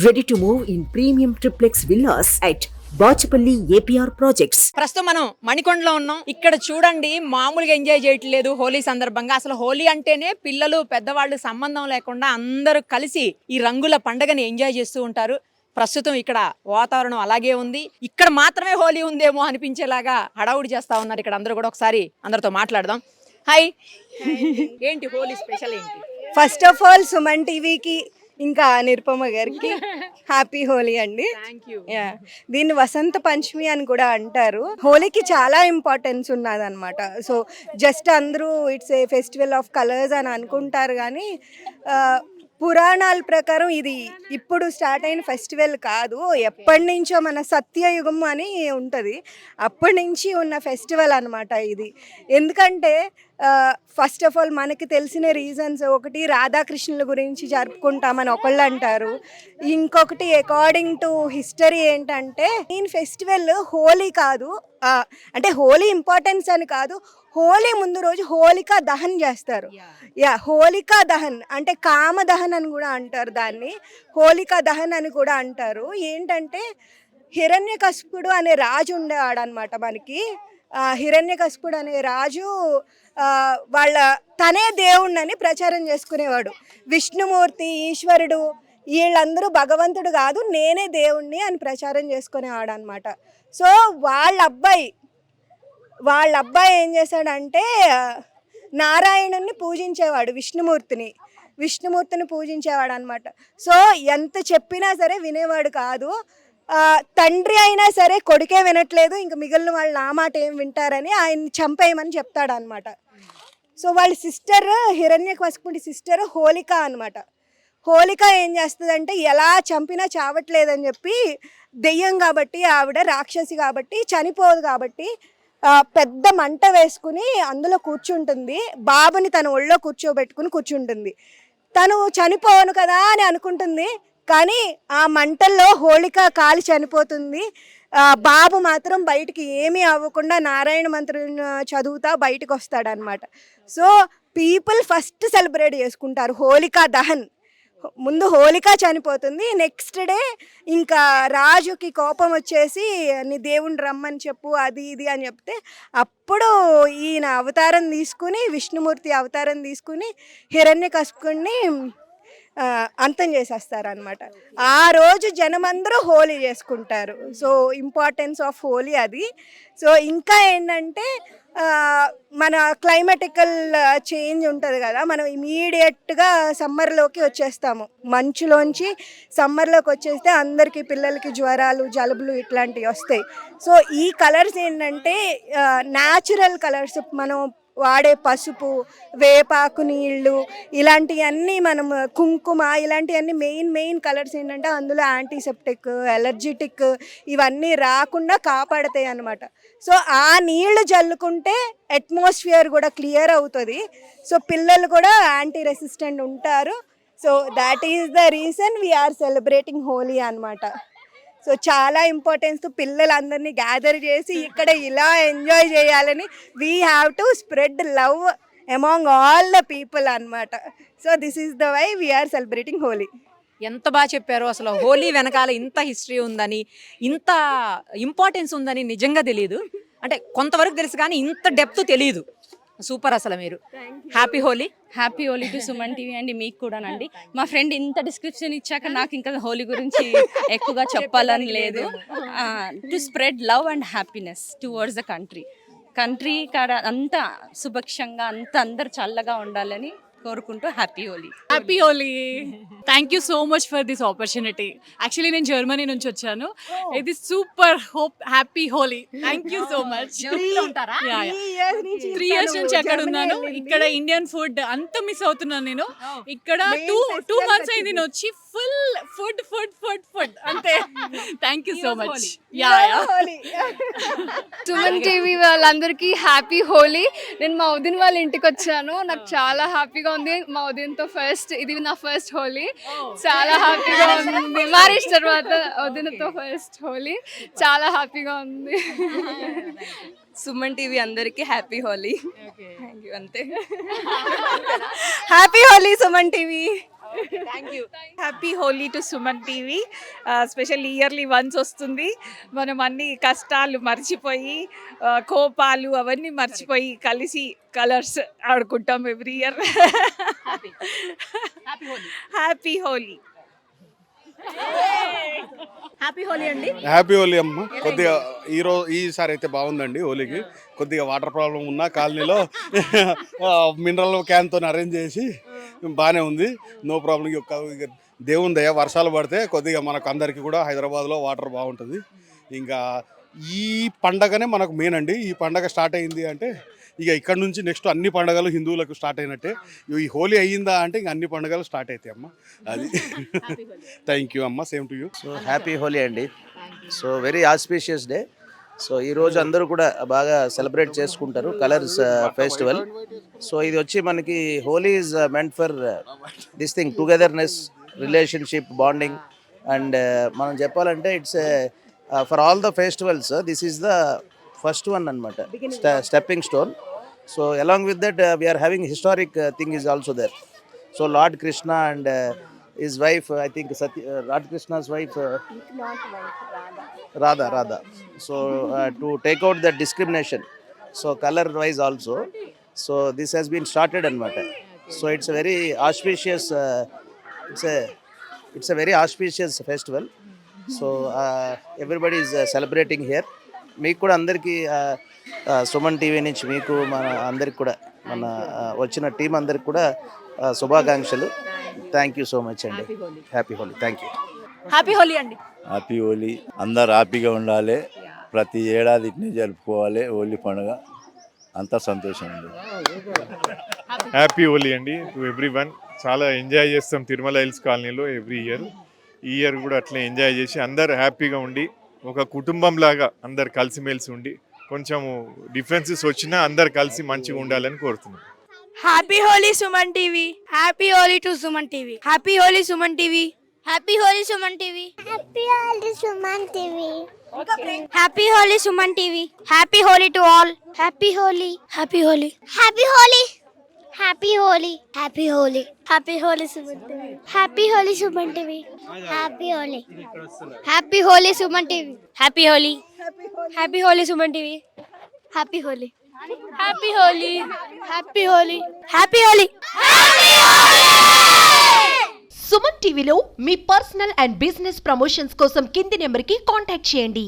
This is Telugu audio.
Ready to move in premium triplex villas at Bachupally APR projects. ప్రస్తుతం మనం మణికొండలో ఉన్నాం. ఇక్కడ చూడండి, మామూలుగా ఎంజాయ్ చేయట్లేదు హోలీ సందర్భంగా. అసలు హోలీ అంటేనే పిల్లలు పెద్దవాళ్ళు సంబంధం లేకుండా అందరూ కలిసి ఈ రంగుల పండుగని ఎంజాయ్ చేస్తూ ఉంటారు. ప్రస్తుతం ఇక్కడ వాతావరణం అలాగే ఉంది. ఇక్కడ మాత్రమే హోలీ ఉందేమో అనిపించేలాగా హడావుడి చేస్తా ఉన్నారు ఇక్కడ అందరూ కూడా. ఒకసారి అందరితో మాట్లాడదాం. హాయ్, ఏంటి హోలీ స్పెషల్ ఏంటి? ఫస్ట్ ఆఫ్ ఆల్ సుమన్ టీవీకి ఇంకా నిరుపమ గారికి హ్యాపీ హోలీ అండి. దీన్ని వసంత పంచమి అని కూడా అంటారు. హోలీకి చాలా ఇంపార్టెన్స్ ఉన్నదన్నమాట. సో జస్ట్ అందరూ it's a festival of colours అని అనుకుంటారు, కానీ పురాణాల ప్రకారం ఇది ఇప్పుడు స్టార్ట్ అయిన ఫెస్టివల్ కాదు. ఎప్పటి నుంచో మన సత్యయుగం అని ఉంటుంది, అప్పటి నుంచి ఉన్న ఫెస్టివల్ అనమాట ఇది. ఎందుకంటే ఫస్ట్ ఆఫ్ ఆల్ మనకి తెలిసిన రీజన్స్, ఒకటి రాధాకృష్ణుల గురించి జరుపుకుంటామని ఒకళ్ళు అంటారు. ఇంకొకటి అకార్డింగ్ టు హిస్టరీ ఏంటంటే ఈ ఫెస్టివల్ హోలీ కాదు, అంటే హోలీ ఇంపార్టెన్స్ అని కాదు, హోలీ ముందు రోజు హోలికా దహన్ చేస్తారు. హోలికా దహన్ అంటే కామ దహన్ అని కూడా అంటారు, దాన్ని హోలికా దహన్ అని కూడా అంటారు. ఏంటంటే హిరణ్యకశిపుడు అనే రాజు ఉండేవాడు అనమాట మనకి. హిరణ్యకశిపుడు అనే రాజు తనే దేవుణ్ణని ప్రచారం చేసుకునేవాడు. విష్ణుమూర్తి, ఈశ్వరుడు వీళ్ళందరూ భగవంతుడు కాదు, నేనే దేవుణ్ణి అని ప్రచారం చేసుకునేవాడు అనమాట. సో వాళ్ళ అబ్బాయి ఏం చేశాడంటే నారాయణుని పూజించేవాడు, విష్ణుమూర్తిని పూజించేవాడు అనమాట. సో ఎంత చెప్పినా సరే వినేవాడు కాదు. తండ్రి అయినా సరే కొడుకే వినట్లేదు, ఇంక మిగిలిన వాళ్ళు నా మాట ఏం వింటారని ఆయన్ని చంపేయమని చెప్తాడు అనమాట. సో వాళ్ళ సిస్టర్, హిరణ్యకశిపుడి సిస్టర్ హోలిక అనమాట. హోలిక ఏం చేస్తుందంటే ఎలా చంపినా చావట్లేదని చెప్పి, దెయ్యం కాబట్టి ఆవిడ రాక్షసి కాబట్టి చనిపోదు కాబట్టి పెద్ద మంట వేసుకుని అందులో కూర్చుంటుంది. బాబుని తన ఒళ్ళో కూర్చుంటుంది. తను చనిపోను కదా అని అనుకుంటుంది, కానీ ఆ మంటల్లో హోలిక కాలి చనిపోతుంది. బాబు మాత్రం బయటికి ఏమీ అవ్వకుండా నారాయణ మంత్రం చదువుతా బయటకు వస్తాడనమాట. సో పీపుల్ ఫస్ట్ సెలబ్రేట్ చేసుకుంటారు హోలికా దహన్. ముందు హోలిక చనిపోతుంది, నెక్స్ట్ డే ఇంకా రాజుకి కోపం వచ్చేసి నీ దేవుని రమ్మని చెప్పు, అది ఇది అని చెప్తే అప్పుడు ఈయన అవతారం తీసుకుని, విష్ణుమూర్తి అవతారం తీసుకుని హిరణ్యకశిపుడిని అంతం చేసేస్తారనమాట. ఆ రోజు జనమందరూ హోలీ చేసుకుంటారు. సో ఇంపార్టెన్స్ ఆఫ్ హోలీ అది. సో ఇంకా ఏంటంటే మన క్లైమాటికల్ చేంజ్ ఉంటుంది కదా, మనం ఇమీడియట్గా సమ్మర్లోకి వచ్చేస్తాము. మంచులోంచి సమ్మర్లోకి వచ్చేస్తే అందరికీ పిల్లలకి జ్వరాలు, జలుబులు ఇట్లాంటివి వస్తాయి. సో ఈ కలర్స్ ఏంటంటే న్యాచురల్ కలర్స్. మనం వాడే పసుపు, వేపాకు నీళ్ళు, ఇలాంటివన్నీ, మనం కుంకుమ, ఇలాంటివన్నీ మెయిన్ కలర్స్ ఏంటంటే అందులో యాంటీసెప్టిక్, ఎలర్జిటిక్ ఇవన్నీ రాకుండా కాపాడతాయి అన్నమాట. సో ఆ నీళ్లు జల్లుకుంటే అట్మాస్ఫియర్ కూడా క్లియర్ అవుతుంది. సో పిల్లలు కూడా యాంటీ రెసిస్టెంట్ ఉంటారు. So that is the reason we are celebrating Holi అన్నమాట. సో చాలా ఇంపార్టెన్స్, పిల్లలందరినీ గ్యాదర్ చేసి ఇక్కడ ఇలా ఎంజాయ్ చేయాలని we have to spread love among all the people అన్నమాట. So this is the why we are celebrating Holi. ఎంత బాగా చెప్పారు. అసలు హోలీ వెనకాల ఇంత హిస్టరీ ఉందని, ఇంత ఇంపార్టెన్స్ ఉందని నిజంగా తెలియదు. అంటే కొంతవరకు తెలుసు కానీ ఇంత డెప్త్ తెలియదు. సూపర్ అసలు. మీరు happy Holi. Happy Holi to Suman TV అండి, మీకు కూడానండి. మా ఫ్రెండ్ ఇంత డిస్క్రిప్షన్ ఇచ్చాక నాకు ఇంకా హోలీ గురించి ఎక్కువగా చెప్పాలని లేదు. To spread love and happiness towards the country కాడ అంత సుభిక్షంగా, అంత అందరు చల్లగా ఉండాలని కోరుకుంటూ happy Holi. Happy Holi. Thank you so much for this opportunity. Actually నేను జర్మనీ నుంచి వచ్చాను. ఇది super happy Holi. Thank you so much. 3 years నుంచి అక్కడ ఉన్నాను. ఇక్కడ ఇండియన్ ఫుడ్ అంత మిస్ అవుతున్నాను నేను. ఇక్కడ 2 months అయింది నేను వచ్చి. ఫుల్ ఫుడ్ అంతే. Thank you so much. Suman TV వాళ్ళందరికీ హ్యాపీ హోలీ. నేను మా వదిన వాళ్ళ ఇంటికి వచ్చాను, నాకు చాలా హ్యాపీగా ఉంది. మా వదినతో ఇది నా ఫస్ట్ హోలీ, చాలా హ్యాపీగా ఉంది. మ్యారేజ్ తర్వాత వదినతో ఫస్ట్ హోలీ, చాలా హ్యాపీగా ఉంది. సుమన్ టీవీ అందరికీ హ్యాపీ హోలీ. థ్యాంక్ యూ, అంతే. Happy Holi Suman TV. Thank you. Happy Holi to Suman TV. Special yearly once వస్తుంది. మనం అన్ని కష్టాలు మర్చిపోయి కోపాలు అవన్నీ మర్చిపోయి కలిసి కలర్స్ ఆడుకుంటాం every year. Happy Holi. Happy Holi అండి. హ్యాపీ హోలీ అమ్మ. కొద్దిగా ఈసారి అయితే బాగుందండి హోలీకి. కొద్దిగా వాటర్ ప్రాబ్లం ఉన్నా కాలనీలో మినరల్ క్యాన్తో అరేంజ్ చేసి బాగానే ఉంది. No problem. దేవుని దయ వర్షాలు పడితే కొద్దిగా మనకు అందరికీ కూడా హైదరాబాద్లో వాటర్ బాగుంటుంది. ఇంకా ఈ పండగనే మనకు మెయిన్ అండి. ఈ పండగ స్టార్ట్ అయింది అంటే ఇక ఇక్కడ నుంచి నెక్స్ట్ అన్ని పండుగలు హిందువులకు స్టార్ట్ అయినట్టే. ఈ హోలీ అయ్యిందా అంటే ఇంక అన్ని పండుగలు స్టార్ట్ అవుతాయి అమ్మ. అది థ్యాంక్ యూ అమ్మ. Same to you. So happy Holi అండి. So very auspicious day. So ఈరోజు అందరూ కూడా బాగా సెలబ్రేట్ చేసుకుంటారు కలర్స్ ఫెస్టివల్. సో ఇది వచ్చి మనకి Holi is meant for this thing togetherness, relationship, bonding. And మనం చెప్పాలంటే it's for all the festivals this is the first one అనమాట, stepping stone. So along with that we are having historic thing is also there. So Lord Krishna and his wife, I think Lord Krishna's wife, Radha. So to take out the discrimination, so color wise also, so this has been started anamata. So it's a very auspicious it's a very auspicious festival. So everybody is celebrating here. మీకు కూడా అందరికీ సుమన్ టీవీ నుంచి మీకు మన అందరికి కూడా మన వచ్చిన టీం అందరికి కూడా శుభాకాంక్షలు. థ్యాంక్ యూ సో మచ్ అండి. Happy Holi. Thank you. Happy Holi అండి. హ్యాపీ హోలీ. అందరు హ్యాపీగా ఉండాలి. ప్రతి ఏడాది ఇట్నే జరుపుకోవాలి హోలీ పండుగ. అంతా సంతోషం అండి. హ్యాపీ హోలీ అండి టు ఎవ్రీవన్. చాలా ఎంజాయ్ చేస్తాం తిరుమల హిల్స్ కాలనీలో ఎవ్రీ ఇయర్. ఈ ఇయర్ కూడా అట్లే ఎంజాయ్ చేసి అందరు హ్యాపీగా ఉండి ఒక కుటుంబం లాగా అందరు కలిసిమెలిసి ఉండి కొంచెము డిఫరెన్సెస్ వచ్చినా అందరు కలిసి మంచిగా ఉండాలని కోరుతున్నాం. Happy Holi Suman TV. Happy Holi to Suman TV. Happy Holi Suman TV. Happy Holi Suman TV. Happy Holi Suman TV. Happy Holi Suman TV. Happy Holi to all. Happy Holi. Happy Holi. Happy Holi. Happy Holi. Happy Holi. Happy Holi Suman TV. Happy Holi Suman TV. Happy Holi. Happy Holi Suman TV. Happy Holi. Happy Holi Suman TV. Happy Holi. Happy Holi. Happy Holi. Happy Holi. Suman టీవీలో మీ పర్సనల్ అండ్ బిజినెస్ ప్రమోషన్స్ కోసం కింది నెంబర్కి కాంటాక్ట్ చేయండి.